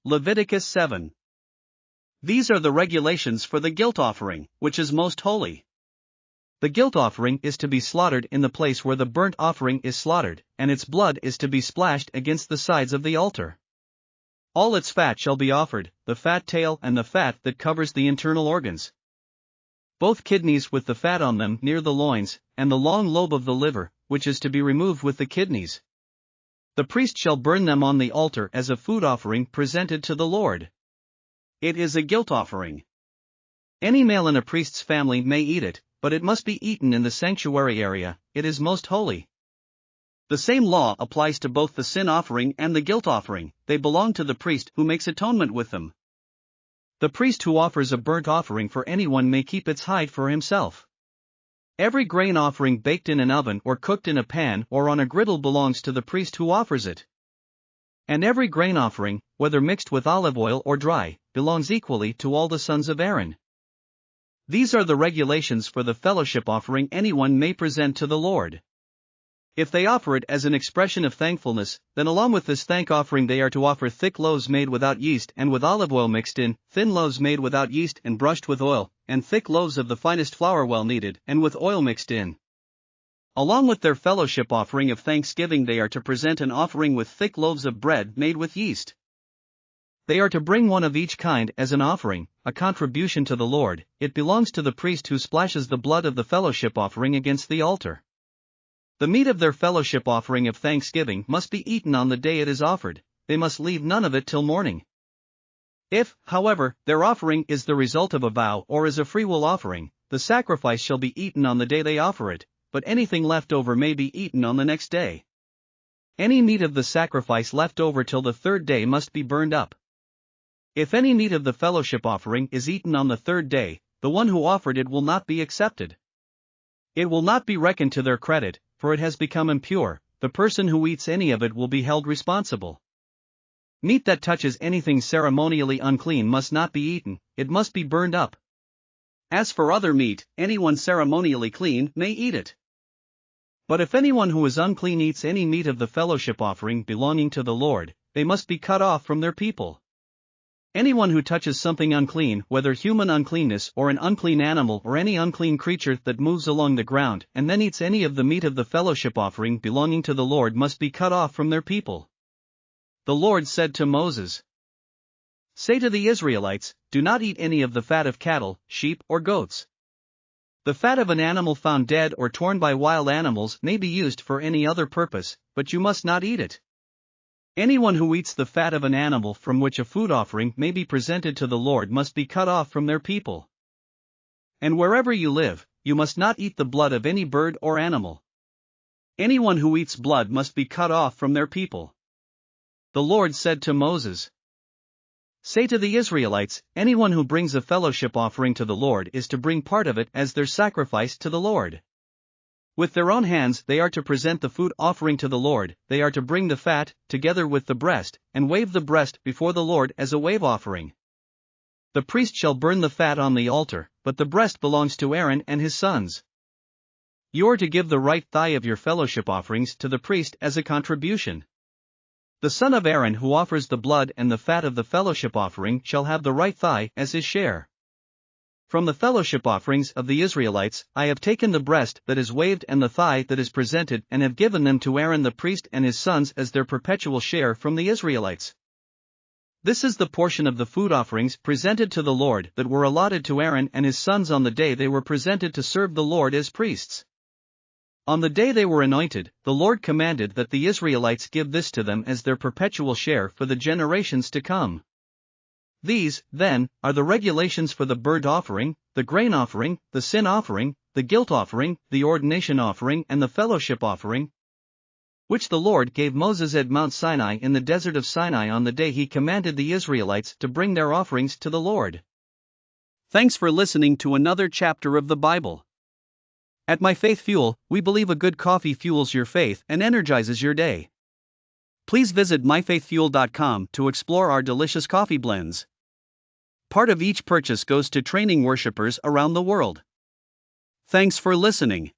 Leviticus 7. These are the regulations for the guilt offering, which is most holy. The guilt offering is to be slaughtered in the place where the burnt offering is slaughtered, and its blood is to be splashed against the sides of the altar. All its fat shall be offered, the fat tail and the fat that covers the internal organs. Both kidneys with the fat on them near the loins, and the long lobe of the liver, which is to be removed with the kidneys. The priest shall burn them on the altar as a food offering presented to the Lord. It is a guilt offering. Any male in a priest's family may eat it, but it must be eaten in the sanctuary area. It is most holy. The same law applies to both the sin offering and the guilt offering. They belong to the priest who makes atonement with them. The priest who offers a burnt offering for anyone may keep its hide for himself. Every grain offering baked in an oven or cooked in a pan or on a griddle belongs to the priest who offers it. And every grain offering, whether mixed with olive oil or dry, belongs equally to all the sons of Aaron. These are the regulations for the fellowship offering anyone may present to the Lord. If they offer it as an expression of thankfulness, then along with this thank offering they are to offer thick loaves made without yeast and with olive oil mixed in, thin loaves made without yeast and brushed with oil, and thick loaves of the finest flour well kneaded and with oil mixed in. Along with their fellowship offering of thanksgiving they are to present an offering with thick loaves of bread made with yeast. They are to bring one of each kind as an offering, a contribution to the Lord. It belongs to the priest who splashes the blood of the fellowship offering against the altar. The meat of their fellowship offering of thanksgiving must be eaten on the day it is offered. They must leave none of it till morning. If, however, their offering is the result of a vow or is a freewill offering, the sacrifice shall be eaten on the day they offer it, but anything left over may be eaten on the next day. Any meat of the sacrifice left over till the third day must be burned up. If any meat of the fellowship offering is eaten on the third day, the one who offered it will not be accepted. It will not be reckoned to their credit, for it has become impure. The person who eats any of it will be held responsible. Meat that touches anything ceremonially unclean must not be eaten, it must be burned up. As for other meat, anyone ceremonially clean may eat it. But if anyone who is unclean eats any meat of the fellowship offering belonging to the Lord, they must be cut off from their people. Anyone who touches something unclean, whether human uncleanness or an unclean animal or any unclean creature that moves along the ground, and then eats any of the meat of the fellowship offering belonging to the Lord must be cut off from their people. The Lord said to Moses, "Say to the Israelites, do not eat any of the fat of cattle, sheep, or goats. The fat of an animal found dead or torn by wild animals may be used for any other purpose, but you must not eat it. Anyone who eats the fat of an animal from which a food offering may be presented to the Lord must be cut off from their people. And wherever you live, you must not eat the blood of any bird or animal. Anyone who eats blood must be cut off from their people." The Lord said to Moses, "Say to the Israelites, anyone who brings a fellowship offering to the Lord is to bring part of it as their sacrifice to the Lord. With their own hands they are to present the food offering to the Lord. They are to bring the fat, together with the breast, and wave the breast before the Lord as a wave offering. The priest shall burn the fat on the altar, but the breast belongs to Aaron and his sons. You are to give the right thigh of your fellowship offerings to the priest as a contribution. The son of Aaron who offers the blood and the fat of the fellowship offering shall have the right thigh as his share. From the fellowship offerings of the Israelites, I have taken the breast that is waved and the thigh that is presented and have given them to Aaron the priest and his sons as their perpetual share from the Israelites. This is the portion of the food offerings presented to the Lord that were allotted to Aaron and his sons on the day they were presented to serve the Lord as priests. On the day they were anointed, the Lord commanded that the Israelites give this to them as their perpetual share for the generations to come. These, then, are the regulations for the burnt offering, the grain offering, the sin offering, the guilt offering, the ordination offering and the fellowship offering, which the Lord gave Moses at Mount Sinai in the desert of Sinai on the day he commanded the Israelites to bring their offerings to the Lord. Thanks for listening to another chapter of the Bible. At My Faith Fuel, we believe a good coffee fuels your faith and energizes your day. Please visit myfaithfuel.com to explore our delicious coffee blends. Part of each purchase goes to training worshipers around the world. Thanks for listening.